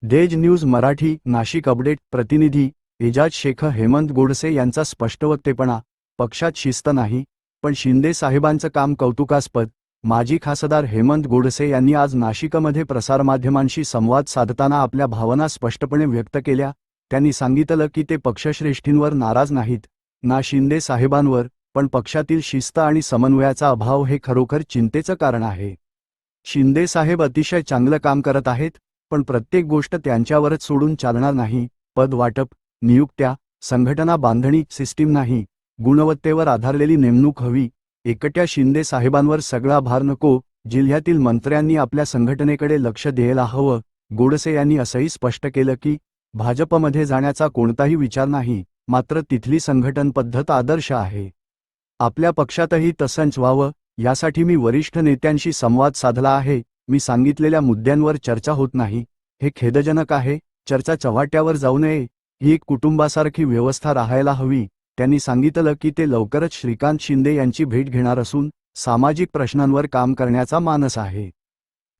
देज news Marathi Nashik update प्रतिनिधी एजाज शेख हेमंत गोडसे यांचा स्पष्टवक्तेपणा. पक्षात शिस्त नाही, पण शिंदे साहेबांचं काम कौतुकास्पद. माजी खासदार हेमंत गोडसे यांनी आज नाशिकमध्ये प्रसारमाध्यमांशी संवाद साधताना आपल्या भावना स्पष्टपणे व्यक्त केल्या. त्यांनी सांगितलं की ते पक्षश्रेष्ठींवर नाराज नाहीत, ना शिंदे साहेबांवर, पण पक्षातील शिस्त आणि समन्वयाचा अभाव हे खरोखर चिंतेचं कारण आहे. शिंदे साहेब अतिशय चांगलं काम करत आहेत, पण प्रत्येक गोष्ट त्यांच्यावरच सोडून चालणार नाही. पद वाटप, नियुक्त्या, संघटना बांधणी सिस्टीम नाही, गुणवत्तेवर आधारलेली नेमणूक हवी. एकट्या शिंदे साहेबांवर सगळा भार नको. जिल्ह्यातील मंत्र्यांनी आपल्या संघटनेकडे लक्ष द्यायला हवं. गोडसे यांनी असंही स्पष्ट केलं की भाजपमध्ये जाण्याचा कोणताही विचार नाही, मात्र तिथली संघटन पद्धत आदर्श आहे. आपल्या पक्षातही तसंच व्हावं, यासाठी मी वरिष्ठ नेत्यांशी संवाद साधला आहे. मी सांगितलेल्या मुद्द्यांवर चर्चा होत नाही, हे खेदजनक आहे. चर्चा चव्हाट्यावर जाऊ नये, ही एक कुटुंबासारखी व्यवस्था राहायला हवी. त्यांनी सांगितलं की ते लवकरच श्रीकांत शिंदे यांची भेट घेणार असून सामाजिक प्रश्नांवर काम करण्याचा मानस आहे.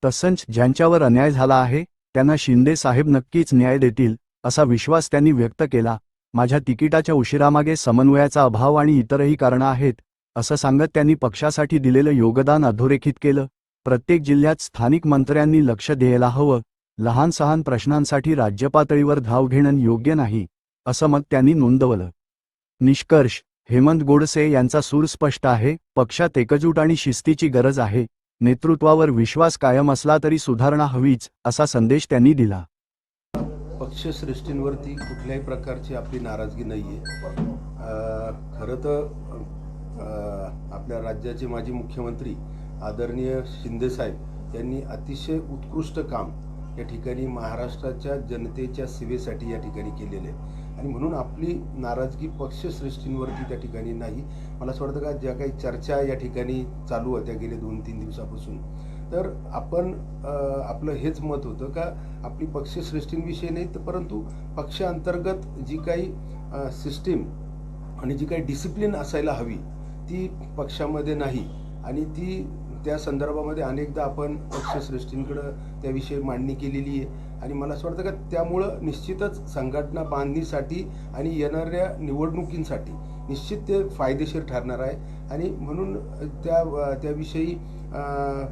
तसंच ज्यांच्यावर अन्याय झाला आहे त्यांना शिंदे साहेब नक्कीच न्याय देतील, असा विश्वास त्यांनी व्यक्त केला. माझ्या तिकिटाच्या उशिरामागे समन्वयाचा अभाव आणि इतरही कारणं आहेत, असं सांगत त्यांनी पक्षासाठी दिलेलं योगदान अधोरेखित केलं. प्रत्येक जिल्ह्यात स्थानिक मंत्र्यांनी लक्ष द्यायला हवं. लहान सहान प्रश्नांसाठी राज्यपातळीवर धाव घेणं योग्य नाही, असं मत त्यांनी नोंदवलं. निष्कर्ष: हेमंत गोडसे यांचा सूर स्पष्ट आहे. पक्षात एकजूट आणि शिस्तीची गरज आहे. नेतृत्वावर विश्वास कायम असला तरी सुधारणा हवीच, असा संदेश त्यांनी दिला. पक्षश्रेष्ठींवरती कुठल्याही प्रकारची आपली नाराजगी नाही आहे. खरं तर आपल्या राज्याचे माजी मुख्यमंत्री आदरणीय शिंदेसाहेब यांनी अतिशय उत्कृष्ट काम या ठिकाणी महाराष्ट्राच्या जनतेच्या सेवेसाठी या ठिकाणी केलेले आहे आणि म्हणून आपली नाराजगी पक्षश्रेष्ठींवरती त्या ठिकाणी नाही. मला असं वाटतं का ज्या काही चर्चा या ठिकाणी चालू होत्या गेले 2-3 दिवसापासून, तर आपण आपलं हेच मत होतं का आपली पक्षश्रेष्ठींविषयी नाही, तर परंतु पक्षांतर्गत जी काही सिस्टीम आणि जी काही डिसिप्लिन असायला हवी ती पक्षामध्ये नाही आणि ती त्या संदर्भामध्ये अनेकदा आपण पक्षश्रेष्ठींकडं त्याविषयी मांडणी केलेली आहे आणि मला असं वाटतं का त्यामुळं निश्चितच संघटना बांधणीसाठी आणि येणाऱ्या निवडणुकींसाठी निश्चित ते फायदेशीर ठरणार आहे आणि म्हणून त्याविषयी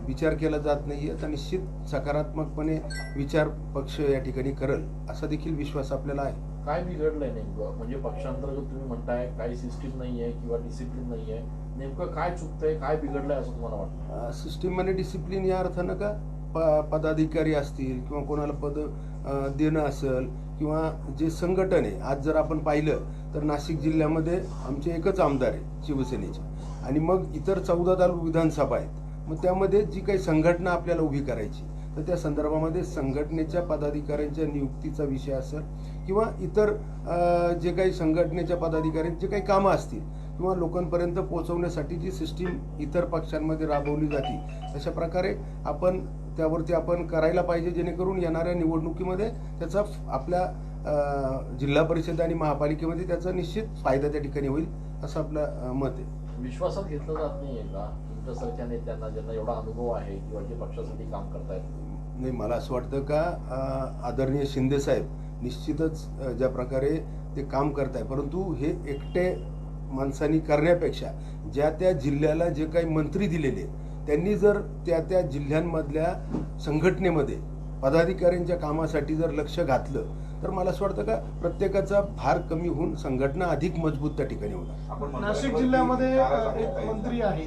विचार केला जात नाही आहे. तर निश्चित सकारात्मकपणे विचार पक्ष या ठिकाणी करेल असा देखील विश्वास आपल्याला आहे. काय बिघडलंय नेमकं? म्हणजे पक्षांतर्गत तुम्ही म्हणताय काही सिस्टीम नाही आहे किंवा डिसिप्लिन नाही आहे, नेमकं काय चुकतंय, काय बिघडलंय असं तुम्हाला वाटतं? सिस्टीम आणि डिसिप्लिन या अर्थानं का पदाधिकारी असतील किंवा कोणाला पद देणं असेल किंवा जे संघटन आहे, आज जर आपण पाहिलं तर नाशिक जिल्ह्यामध्ये आमचे एकच आमदार आहे शिवसेनेचे आणि मग इतर 14 तालुका विधानसभा आहेत. मग त्यामध्ये जी काही संघटना आपल्याला उभी करायची तर त्या संदर्भामध्ये संघटनेच्या पदाधिकाऱ्यांच्या नियुक्तीचा विषय असेल किंवा इतर जे काही संघटनेच्या पदाधिकाऱ्यांची जे काही कामं असतील किंवा लोकांपर्यंत पोहोचवण्यासाठी जी सिस्टीम इतर पक्षांमध्ये राबवली जाते तशा प्रकारे आपण त्यावरती आपण करायला पाहिजे, जेणेकरून येणाऱ्या निवडणुकीमध्ये त्याचा आपल्या जिल्हा परिषद आणि महापालिकेमध्ये त्याचा निश्चित फायदा त्या ठिकाणी होईल असं आपलं मत आहे. विश्वासात घेतलं जात नाहीये का तुमच्यासारख्या नेत्यांना ज्यांना एवढा अनुभव आहे किंवा जे पक्षासाठी काम करतायत? नाही, मला असं वाटतं का आदरणीय शिंदेसाहेब निश्चितच ज्या प्रकारे ते काम करत आहे, परंतु हे एकटे माणसांनी करण्यापेक्षा ज्या त्या जिल्ह्याला जे काही मंत्री दिलेले त्यांनी जर त्या जिल्ह्यांमधल्या संघटनेमध्ये पदाधिकाऱ्यांच्या कामासाठी जर लक्ष घातलं तर मला असं वाटतं का प्रत्येकाचा भार कमी होऊन संघटना अधिक मजबूत त्या ठिकाणी होणार. नाशिक जिल्ह्यामध्ये एक मंत्री आहे,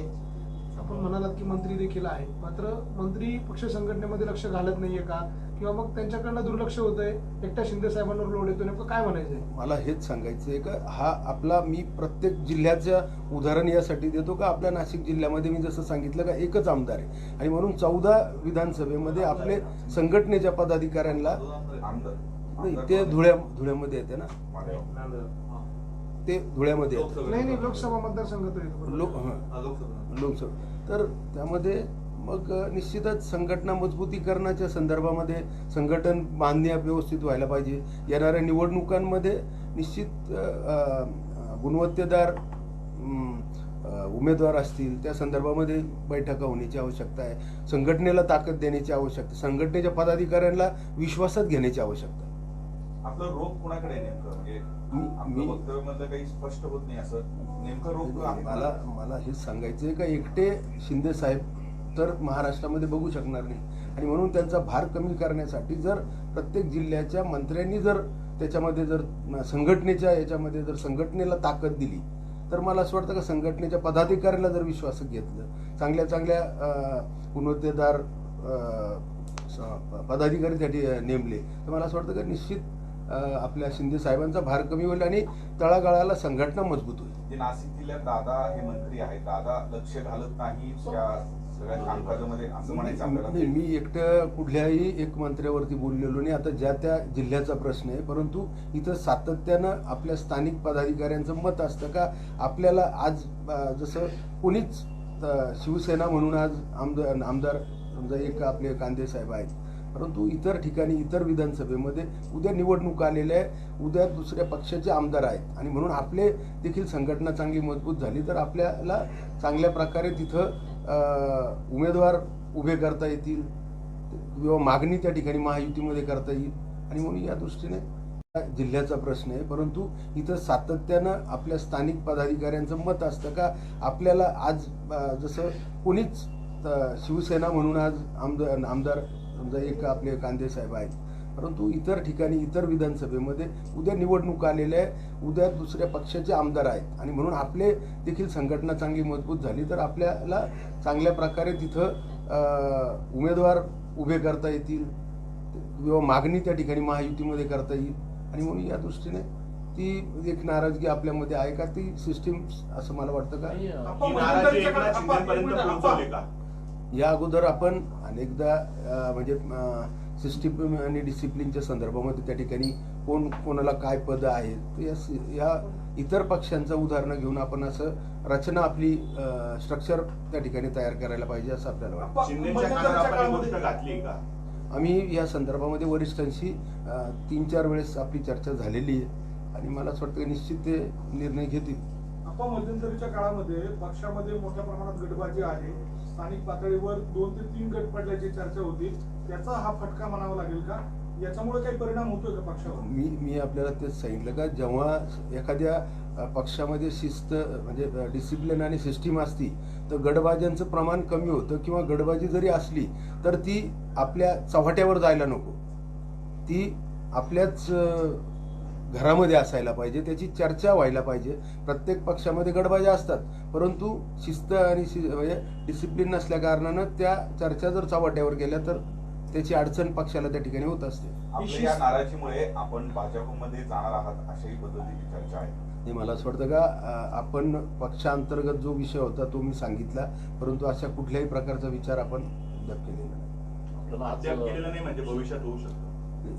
आपण म्हणालात की मंत्री देखील आहे, मात्र मंत्री पक्ष संघटनेमध्ये लक्ष घालत नाहीये का किंवा मग त्यांच्याकडनं दुर्लक्ष होतंय, एकट्या शिंदे साहेबांवर लोड येतो, नेमकं काय म्हणायचंय? मला हेच सांगायचंय का हा आपला मी प्रत्येक जिल्ह्याचं उदाहरण यासाठी देतो का आपल्या नाशिक जिल्ह्यामध्ये मी जसं सांगितलं का एकच आमदार आहे आणि म्हणून 14 विधानसभेमध्ये आपले संघटनेच्या पदाधिकाऱ्यांना नाही, ते धुळ्यामध्ये येते ना, ते धुळ्यामध्ये येते. नाही, लोकसभा मतदारसंघात लोकसभा, तर त्यामध्ये मग निश्चितच संघटना मजबूतीकरणाच्या संदर्भामध्ये संघटन बांधणी व्यवस्थित व्हायला पाहिजे. येणाऱ्या निवडणुकांमध्ये निश्चित गुणवत्तेदार उमेदवार असतील त्या संदर्भामध्ये बैठका होण्याची आवश्यकता आहे. संघटनेला ताकद देण्याची आवश्यकता, संघटनेच्या पदाधिकाऱ्यांना विश्वासात घेण्याची आवश्यकता आहे. आपलं रोग कुणाकडे आहे नेमकं? म्हणजे आपलं मी- वक्तव्यामधलं काही स्पष्ट होत नाही असं नेमकं रोग आहे मला हेच सांगायचं आहे का एकटे शिंदे साहेब तर महाराष्ट्रामध्ये बघू शकणार नाही, आणि म्हणून त्यांचा भार कमी करण्यासाठी जर प्रत्येक जिल्ह्याच्या मंत्र्यांनी जर त्याच्यामध्ये जर संघटनेच्या याच्यामध्ये जर संघटनेला ताकद दिली तर मला असं वाटतं का संघटनेच्या पदाधिकाऱ्याला जर विश्वासात घेतलं, चांगल्या चांगल्या गुणवत्तेदार पदाधिकारी त्यासाठी नेमले तर मला असं वाटतं का निश्चित आपल्या शिंदे साहेबांचा भार कमी होईल आणि तळागाळाला संघटना मजबूत होईल. जे नाशिक जिल्ह्यात दादा हे मंत्री आहेत, दादा लक्ष घालत नाही या सगळ्या कामकाजामध्ये असं म्हणायचं नाही, आपल्याला. मी एकटं कुठल्याही एक मंत्र्यावरती बोललेलो नाही. आता ज्या त्या जिल्ह्याचा प्रश्न आहे, परंतु इथं सातत्यानं आपल्या स्थानिक पदाधिकाऱ्यांचं मत असतं का आपल्याला आज जसं कोणीच शिवसेना म्हणून आज आमदार समजा एक आपले कांदे साहेब आहेत, परंतु इतर ठिकाणी इतर विधानसभेमध्ये उद्या निवडणूक आलेल्या आहे, उद्या दुसऱ्या पक्षाचे आमदार आहेत, आणि म्हणून आपले देखील संघटना चांगली मजबूत झाली तर आपल्याला चांगल्या प्रकारे तिथं उमेदवार उभे करता येतील किंवा मागणी त्या ठिकाणी महायुतीमध्ये करता येईल, आणि म्हणून या दृष्टीने जिल्ह्याचा प्रश्न आहे, परंतु इथं सातत्यानं आपल्या स्थानिक पदाधिकाऱ्यांचं मत असतं का आपल्याला आज जसं कोणीच शिवसेना म्हणून आज आमदार समजा एक आपले कांदे साहेब आहेत, परंतु इतर ठिकाणी इतर विधानसभेमध्ये उद्या निवडणूक आलेल्या आहे, उद्या दुसऱ्या पक्षाचे आमदार आहेत, आणि म्हणून आपले देखील संघटना चांगली मजबूत झाली तर आपल्याला चांगल्या प्रकारे तिथं उमेदवार उभे करता येतील किंवा मागणी त्या ठिकाणी महायुतीमध्ये करता येईल, आणि म्हणून या दृष्टीने ती एक नाराजगी आपल्यामध्ये आहे का ती सिस्टीम असं मला वाटतं का. ही नाराजी एकनाथ शिंदेपर्यंत पोहोचवली का? या अगोदर आपण अनेकदा म्हणजे सिस्टीम आणि डिसिप्लिनच्या संदर्भामध्ये त्या ठिकाणी कोण कोणाला काय पद आहेत या इतर पक्षांचं उदाहरणं घेऊन आपण असं रचना आपली स्ट्रक्चर त्या ठिकाणी तयार करायला पाहिजे असं आपल्याला वाटतं. शिंदेच्या कानावर आपण ही गोष्ट घातली का? आम्ही या संदर्भामध्ये वरिष्ठांशी 3-4 वेळेस आपली चर्चा झालेली आहे, आणि मला असं वाटतं की निश्चित ते निर्णय घेतील. आपण मध्यंतरीच्या काळामध्ये पक्षामध्ये मोठ्या प्रमाणात गटबाजी आहे, स्थानिक पातळीवर 2 ते 3 गट पडल्याची चर्चा होती, त्याचा हा फटका म्हणावा लागेल का? याच्यामुळे काही परिणाम होतोय का पक्षावर? मी आपल्याला तेच सांगितलं का जेव्हा एखाद्या पक्षामध्ये शिस्त म्हणजे डिसिप्लिन आणि सिस्टीम असती तर गटबाज्यांचं प्रमाण कमी होतं, किंवा गटबाजी जरी असली तर ती आपल्या चव्हाट्यावर जायला नको, ती आपल्याच घरामध्ये असायला पाहिजे, त्याची चर्चा व्हायला पाहिजे. प्रत्येक पक्षामध्ये गटबाज्या असतात, परंतु शिस्त आणि म्हणजे डिसिप्लिन नसल्या कारणानं त्या चर्चा जर चव्हाट्यावर गेल्या तर त्याची अडचण पक्षाला त्या ठिकाणी होत असते. आपल्या या नाराजीमुळे आपण भाजपमध्ये जाणार आहात अशाही पद्धतीची चर्चा आहे. हे मला असं वाटतं का आपण पक्षांतर्गत जो विषय होता तो मी सांगितला, परंतु अशा कुठल्याही प्रकारचा विचार आपण अद्याप केलेला नाही. आपल्याला अद्याप केलेलं नाही म्हणजे भविष्यात होऊ शकतं.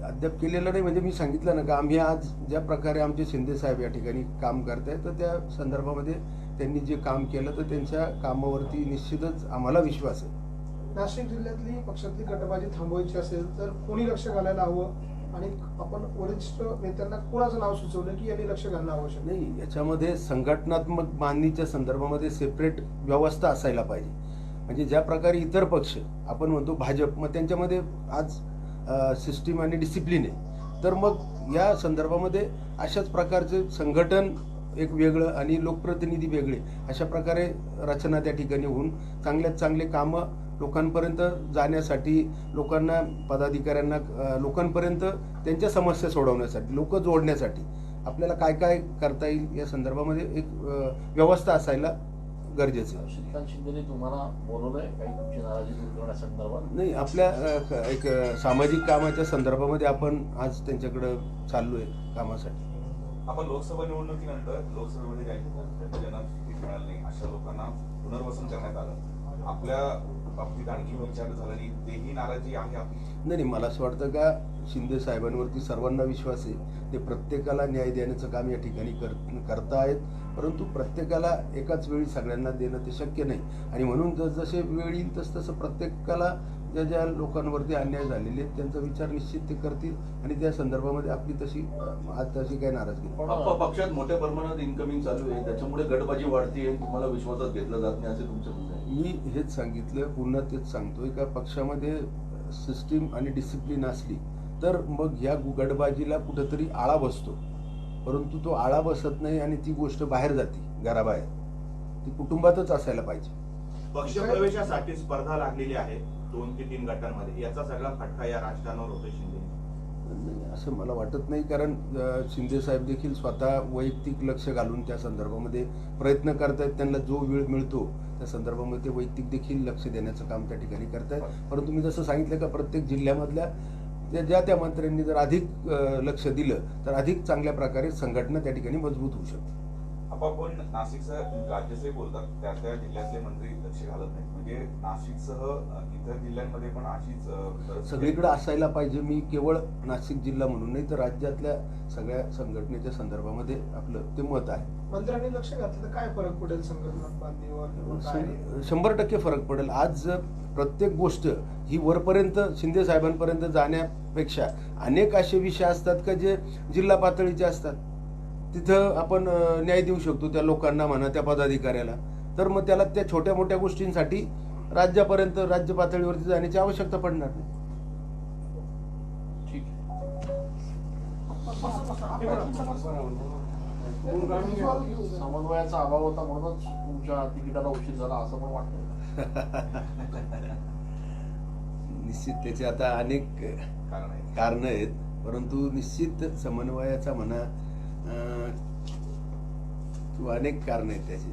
अद्याप केलेलं नाही म्हणजे मी सांगितलं ना का आम्ही आज ज्या प्रकारे आमचे शिंदे साहेब या ठिकाणी काम करतायत तर त्या संदर्भामध्ये त्यांनी जे काम केलं तर त्यांच्या कामावरती निश्चितच आम्हाला विश्वास आहे. नाशिक जिल्ह्यातली पक्षातली गटबाजी थांबवायची असेल तर कोणी लक्ष घालायला हवं, आणि आपण वरिष्ठ नेत्यांना कोणाचं नाव सुचवलं की यांनी लक्ष घालणं आवश्यक आहे? नाही, याच्यामध्ये संघटनात्मक बांधणीच्या संदर्भामध्ये सेपरेट व्यवस्था असायला पाहिजे. म्हणजे ज्या प्रकारे इतर पक्ष आपण म्हणतो भाजप, मग त्यांच्यामध्ये आज सिस्टीम आणि डिसिप्लिन आहे, तर मग या संदर्भामध्ये अशाच प्रकारचे संघटन एक वेगळं आणि लोकप्रतिनिधी वेगळे अशा प्रकारे रचना त्या ठिकाणी होऊन चांगल्यात चांगले कामं लोकांपर्यंत जाण्यासाठी, लोकांना पदाधिकाऱ्यांना लोकांपर्यंत त्यांच्या समस्या सोडवण्यासाठी, लोक जोडण्यासाठी आपल्याला काय काय करता येईल या संदर्भामध्ये एक व्यवस्था असायला गरजेचं आहे. श्रीकांत शिंदेने तुम्हाला बोलवलंय काही तुमची नाराजी दूर करण्यासंदर्भात? नाही, आपल्या एक सामाजिक कामाच्या संदर्भामध्ये आपण आज त्यांच्याकडे चाललोय कामासाठी. आपण लोकसभा निवडणुकीनंतर लोकसभेमध्ये ज्यांना तिकीट मिळालं नाही अशा लोकांना पुनर्वसन करण्यात आलं. आपल्या बाबतीत आणखी विचार झाला नाही, तेही नाराजी आहे आपली? नाही, मला असं वाटतं का शिंदे साहेबांवरती सर्वांना विश्वास आहे, ते प्रत्येकाला न्याय देण्याचं काम या ठिकाणी करतायत, परंतु प्रत्येकाला एकाच वेळी सगळ्यांना देणं ते शक्य नाही, आणि म्हणून जसजसे वेळ येईल तसं प्रत्येकाला ज्या ज्या लोकांवरती अन्याय झालेले आहेत त्यांचा विचार निश्चित ते करतील आणि त्या संदर्भामध्ये आपली तशी आज तशी काही नाराजगी नाही. पण पक्षात मोठ्या प्रमाणात इन्कमिंग चालू आहे, त्याच्यामुळे गटबाजी वाढते, तुम्हाला विश्वासात घेतलं जात नाही असे तुमचं म्हणणं आहे. मी हेच सांगितलं, पुन्हा तेच सांगतोय का पक्षामध्ये सिस्टीम आणि डिसिप्लिन असली तर मग ह्या गटबाजीला कुठंतरी आळा बसतो, परंतु तो आळा बसत नाही आणि ती गोष्ट बाहेर जाते, घराबाहेर. ती कुटुंबातच असायला पाहिजे. पक्ष प्रवेशासाठी स्पर्धा लागलेली आहे 2 ते 3 गटांमध्ये, याचा सगळा फटका या राजकारणावर होतोय शिंदे. नाही, असं मला वाटत नाही, कारण शिंदे साहेब देखील स्वतः वैयक्तिक लक्ष घालून त्या संदर्भामध्ये प्रयत्न करतायत. त्यांना जो वेळ मिळतो त्या संदर्भामध्ये ते वैयक्तिक देखील लक्ष देण्याचं काम त्या ठिकाणी करतायत. परंतु मी जसं सांगितलं का प्रत्येक जिल्ह्यामधल्या त्या मंत्र्यांनी जर अधिक लक्ष दिलं तर अधिक चांगल्या प्रकारे संघटना त्या ठिकाणी मजबूत होऊ शकते. आपण नाशिकसह राज्याचे बोलतात, त्या त्या जिल्ह्यातले मंत्री लक्ष घालत नाहीत, म्हणजे नाशिकसह इतर जिल्ह्यांमध्ये पण अशीच परिस्थिती सगळीकडे असायला पाहिजे. मी केवळ नाशिक जिल्हा म्हणून नाही तर राज्यातल्या सगळ्या संघटनेच्या संदर्भामध्ये आपलं ते मत आहे. मंत्र्यांनी लक्ष घातलं तर काय फरक पडेल संघटना बांधणीवर किंवा काय? 100% फरक पडेल. आज प्रत्येक गोष्ट ही वरपर्यंत शिंदे साहेबांपर्यंत जाण्यापेक्षा अनेक असे विषय असतात का जे जिल्हा पातळीचे असतात. तिथं आपण न्याय देऊ शकतो त्या लोकांना म्हणा, त्या पदाधिकाऱ्याला. तर मग त्याला त्या छोट्या मोठ्या गोष्टींसाठी राज्यापर्यंत राज्य पातळीवरती जाण्याची आवश्यकता पडणार नाही. ठीक समन्वयाचा अभाव होता म्हणूनच तुमच्या तिकिटाला उशीर झाला असं पण वाटतं. निश्चित त्याचे आता अनेक कारण आहेत, परंतु निश्चित समन्वयाचा म्हणा किंवा अनेक कारण आहेत त्याचे.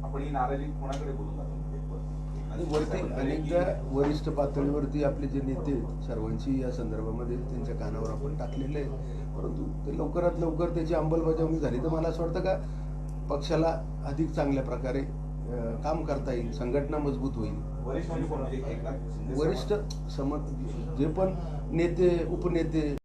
आपण ही नाराजी कोणाकडे बोलून आणि वरती अनेकदा वरिष्ठ पातळीवरती आपले जे नेते आहेत सर्वांची या संदर्भामध्ये त्यांच्या कानावर आपण टाकलेले आहे, परंतु ते लवकरात लवकर त्याची अंमलबजावणी झाली तर मला असं वाटतं का पक्षाला अधिक चांगल्या प्रकारे काम करता येईल, संघटना मजबूत होईल. वरिष्ठ म्हणजे कोण? एकनाथ शिंदे वरिष्ठ जे पण नेते उपनेते